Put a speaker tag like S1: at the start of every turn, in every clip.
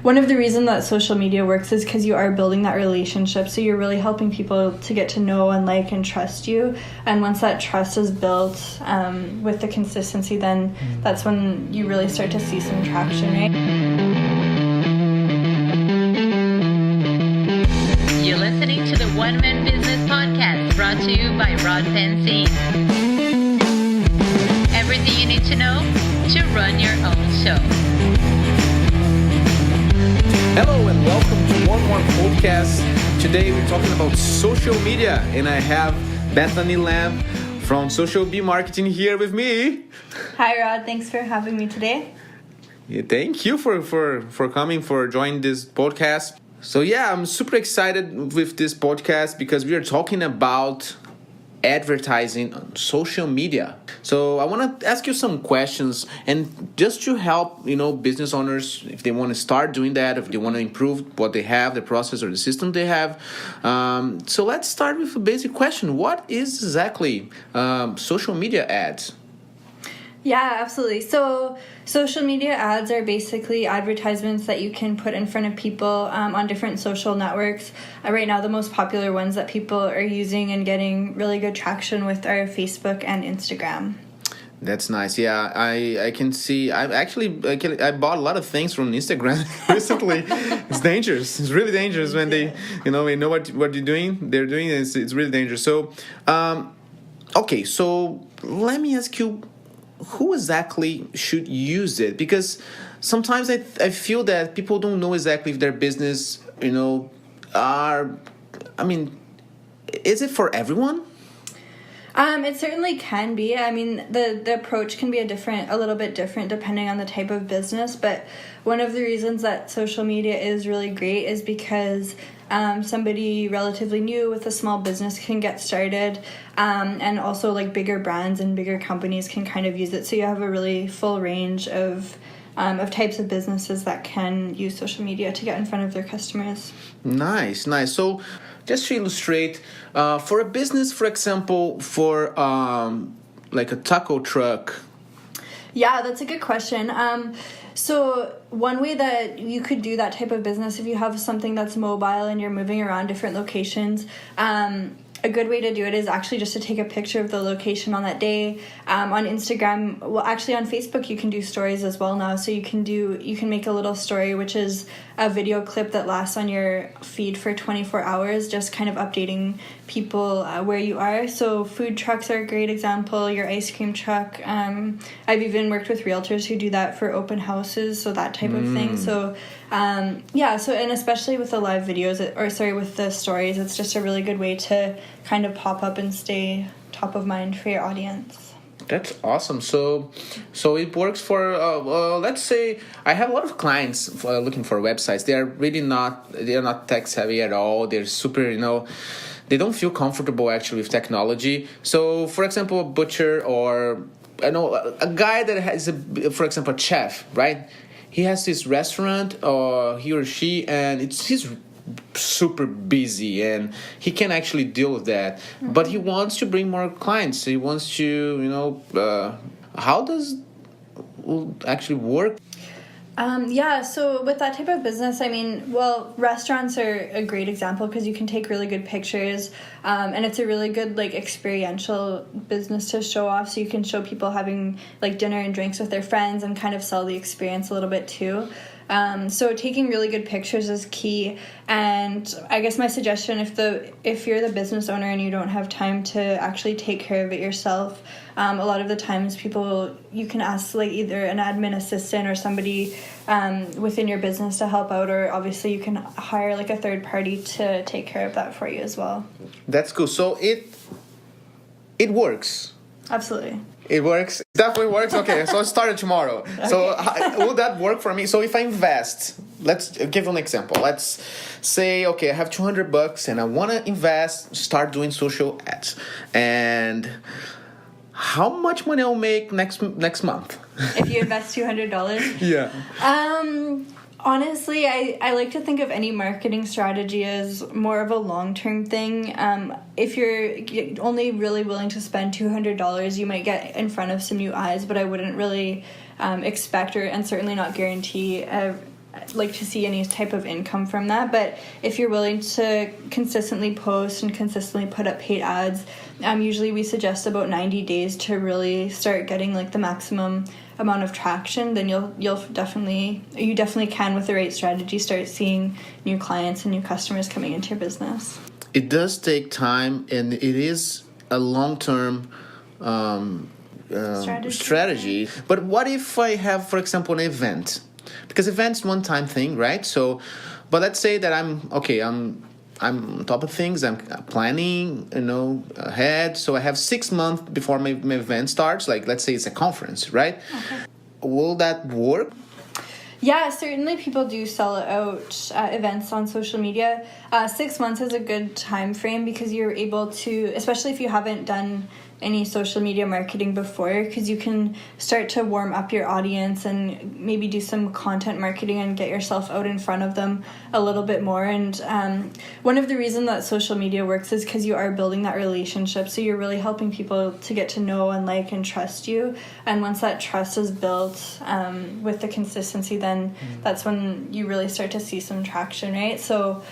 S1: one of the reasons that social media works is because you are building that relationship. So you're really helping people to get to know and like and trust you. And once that trust is built with the consistency, then that's when you really start to see some traction, right?
S2: You're listening to the One Man Business Podcast, brought to you by Rod Fancy. Everything you need to know to run your own show.
S3: Hello and welcome to one more podcast. Today we're talking about social media, and I have Bethany Lamb from Social Bee Marketing here with me.
S1: Hi, Rod. Thanks for having me today.
S3: Yeah, thank you for coming, for joining this podcast. So yeah, I'm super excited with this podcast because we are talking about advertising on social media. So I want to ask you some questions, and just to help, business owners, if they want to start doing that, if they want to improve what they have, the process or the system they have. So let's start with a basic question. What is exactly social media ads?
S1: Yeah, absolutely. So social media ads are basically advertisements that you can put in front of people on different social networks. Right now, the most popular ones that people are using and getting really good traction with are Facebook and Instagram. That's
S3: nice. Yeah, I can see. I bought a lot of things from Instagram recently. It's dangerous. It's really dangerous when they know what you're doing. They're doing it. It's really dangerous. So, okay. So let me ask you, who exactly should use it? Because sometimes I feel that people don't know exactly if their business, is it for everyone?
S1: It certainly can be. I mean, the approach can be a little bit different depending on the type of business. But one of the reasons that social media is really great is because somebody relatively new with a small business can get started, and also like bigger brands and bigger companies can kind of use it. So you have a really full range of types of businesses that can use social media to get in front of their customers.
S3: Nice. So just to illustrate, for a business, for example, for like a taco truck.
S1: Yeah, that's a good question. So one way that you could do that type of business, if you have something that's mobile and you're moving around different locations, a good way to do it is actually just to take a picture of the location on that day. On Instagram, well, actually on Facebook, you can do stories as well now. So you can make a little story, which is a video clip that lasts on your feed for 24 hours, just kind of updating people where you are. So food trucks are a great example, your ice cream truck. I've even worked with realtors who do that for open houses, so that type of thing. So and especially with the live videos, with the stories, it's just a really good way to kind of pop up and stay top of mind for your audience.
S3: That's awesome. So it works for, let's say, I have a lot of clients looking for websites. They are not tech savvy at all. They're super, they don't feel comfortable actually with technology. So, for example, a butcher or, a guy that has, for example, a chef, right? He has this restaurant, or he or she, and he's super busy and he can actually deal with that. Mm-hmm. But he wants to bring more clients. He wants to, how does it actually work?
S1: So with that type of business, restaurants are a great example because you can take really good pictures, and it's a really good experiential business to show off. So you can show people having dinner and drinks with their friends and kind of sell the experience a little bit too. So taking really good pictures is key. And I guess my suggestion, if you're the business owner and you don't have time to actually take care of it yourself, a lot of the times you can ask either an admin assistant or somebody within your business to help out, or obviously you can hire a third party to take care of that for you as well.
S3: That's cool. So it works.
S1: Absolutely.
S3: It works. It definitely works. Okay, so I started tomorrow. Okay. So will that work for me? So if I invest, let's give an example. Let's say, okay, I have $200 and I want to invest, start doing social ads. And how much money I'll make next month?
S1: If you invest $200?
S3: Yeah.
S1: Honestly, I like to think of any marketing strategy as more of a long-term thing. If you're only really willing to spend $200, you might get in front of some new eyes, but I wouldn't really expect and certainly not guarantee like to see any type of income from that. But if you're willing to consistently post and consistently put up paid ads, usually we suggest about 90 days to really start getting like the maximum amount of traction. Then you definitely can, with the right strategy, start seeing new clients and new customers coming into your business.
S3: It does take time, and it is a long-term strategy. But what if I have, for example, an event? Because events one-time thing, right? So, but let's say that I'm on top of things. I'm planning, ahead. So I have 6 months before my event starts. Like, let's say it's a conference, right? Okay. Will that work?
S1: Yeah, certainly people do sell out events on social media. 6 months is a good time frame because you're able to, especially if you haven't done any social media marketing before, because you can start to warm up your audience and maybe do some content marketing and get yourself out in front of them a little bit more. And one of the reasons that social media works is because you are building that relationship. So you're really helping people to get to know and like and trust you. And once that trust is built with the consistency, then that's when you really start to see some traction, right? So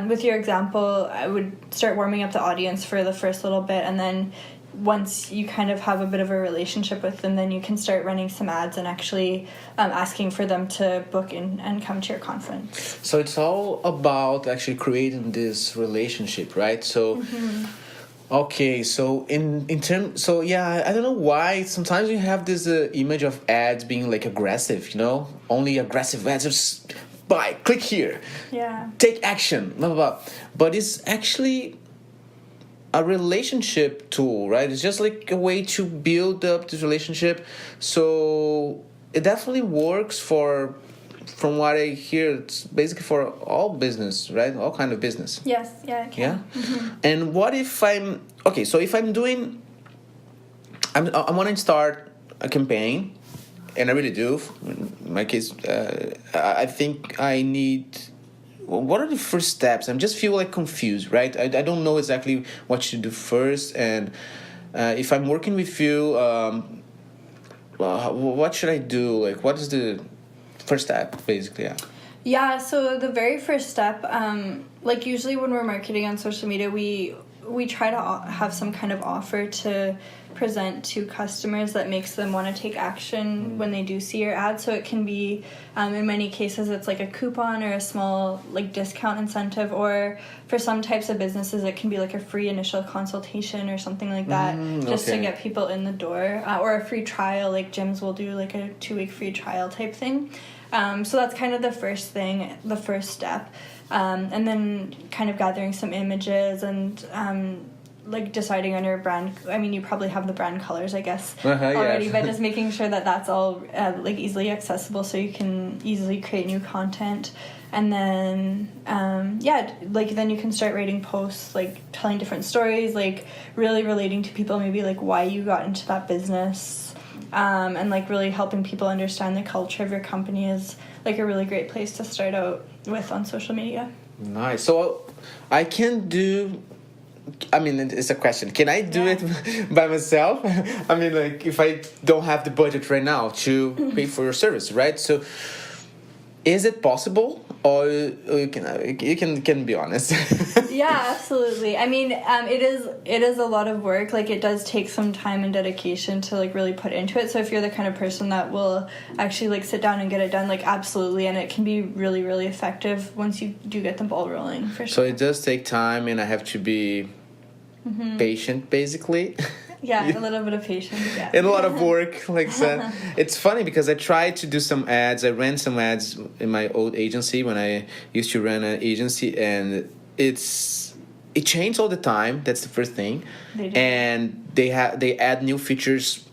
S1: with your example, I would start warming up the audience for the first little bit, and then once you kind of have a bit of a relationship with them, then you can start running some ads and actually asking for them to book in and come to your conference.
S3: So it's all about actually creating this relationship, right? So, okay, so in terms, so yeah, I don't know why sometimes you have this image of ads being like aggressive, only aggressive ads. Just buy, click here, take action, blah, blah, blah. But it's actually a relationship tool, right? It's just like a way to build up this relationship. So it definitely works from what I hear, it's basically for all business, right? All kind of business.
S1: Yes, yeah, it can.
S3: Yeah. And what if so if I want to start a campaign, and I really do. In my case, I think I need. What are the first steps? I just feel like confused, right? I don't know exactly what to do first, and if I'm working with you, what should I do? Like, what is the first step, basically?
S1: Yeah. So the very first step, like usually when we're marketing on social media, we try to have some kind of offer to present to customers that makes them want to take action when they do see your ad. So it can be, in many cases, it's like a coupon or a small like discount incentive, or for some types of businesses, it can be like a free initial consultation or something like that, just to get people in the door, or a free trial. Like gyms will do like a 2-week free trial type thing. So that's kind of the first thing, the first step. And then kind of gathering some images and like deciding on your brand. I mean, you probably have the brand colors, I guess, already, but just making sure that that's all like easily accessible so you can easily create new content. And then, like then you can start writing posts, like telling different stories, like really relating to people, maybe like why you got into that business. And like really helping people understand the culture of your company is like a really great place to start out with on social media.
S3: Nice. So I can do, I mean, it's a question. Can I do it by myself? I mean, like if I don't have the budget right now to pay for your service, right? So is it possible? Or you can be honest.
S1: Yeah, absolutely. I mean, it is a lot of work. Like it does take some time and dedication to like really put into it. So if you're the kind of person that will actually like sit down and get it done, like absolutely, and it can be really, really effective once you do get the ball rolling. For sure.
S3: So it does take time, and I have to be patient, basically.
S1: Yeah, a little bit of patience, yeah.
S3: And a lot of work, like I said. It's funny because I tried to do some ads. I ran some ads in my old agency when I used to run an agency, and it changed all the time. That's the first thing. They do. And they add new features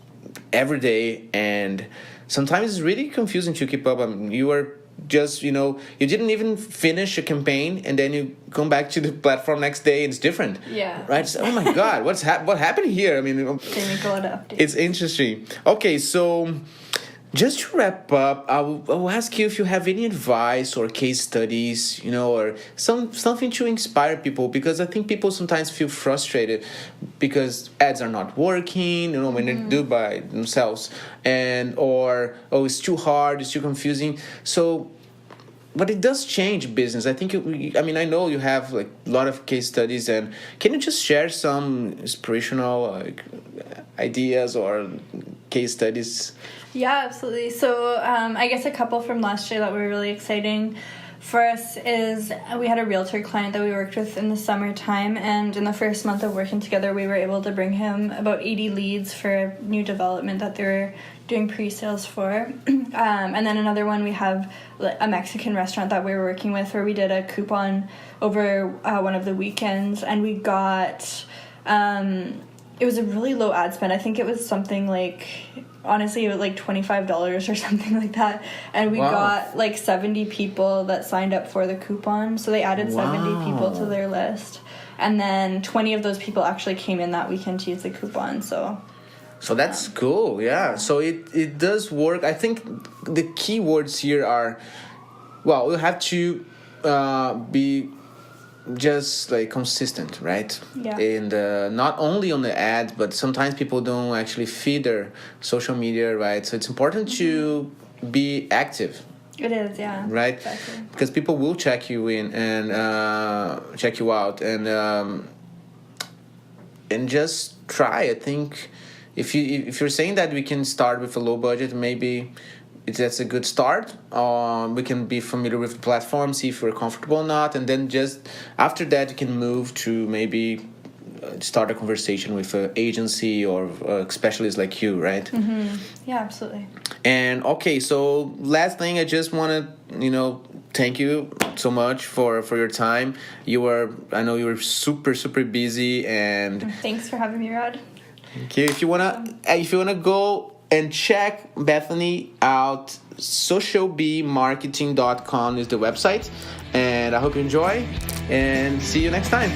S3: every day, and sometimes it's really confusing to keep up. I mean, you are just, you didn't even finish a campaign, and then you come back to the platform next day and it's different.
S1: Yeah.
S3: Right? It's, oh my God, what happened here? I mean,
S1: they make a lot of updates.
S3: It's interesting. Okay, so just to wrap up, I'll ask you if you have any advice or case studies, or something to inspire people, because I think people sometimes feel frustrated because ads are not working, when they do by themselves, or it's too hard, it's too confusing. So but it does change business. I think. I mean, I know you have like a lot of case studies, and can you just share some inspirational like ideas or case studies?
S1: Yeah, absolutely. So I guess a couple from last year that were really exciting for us is we had a realtor client that we worked with in the summertime, and in the first month of working together we were able to bring him about 80 leads for a new development that they were doing pre-sales for. And then another one, we have a Mexican restaurant that we were working with where we did a coupon over one of the weekends, and we got it was a really low ad spend. I think it was something like, honestly, it was like $25 or something like that. And we got like 70 people that signed up for the coupon. So they added 70 people to their list. And then 20 of those people actually came in that weekend to use the coupon. So
S3: that's cool, yeah. So it does work. I think the key words here are, well, we have to be just like consistent, right?
S1: Yeah.
S3: And not only on the ad, but sometimes people don't actually feed their social media, right? So it's important to be active.
S1: It is, yeah.
S3: Right?
S1: Exactly.
S3: Because people will check you in and check you out, and just try. I think if you're saying that we can start with a low budget, maybe that's a good start. We can be familiar with the platform, see if we're comfortable or not, and then just after that you can move to maybe start a conversation with an agency or a specialist like you, right?
S1: Mm-hmm. Yeah, absolutely.
S3: And okay, so last thing, I just want to thank you so much for your time. I know you were super busy, and
S1: thanks for having me, Rod.
S3: thank you. If you wanna go and check Bethany out, socialbmarketing.com is the website. And I hope you enjoy, and see you next time.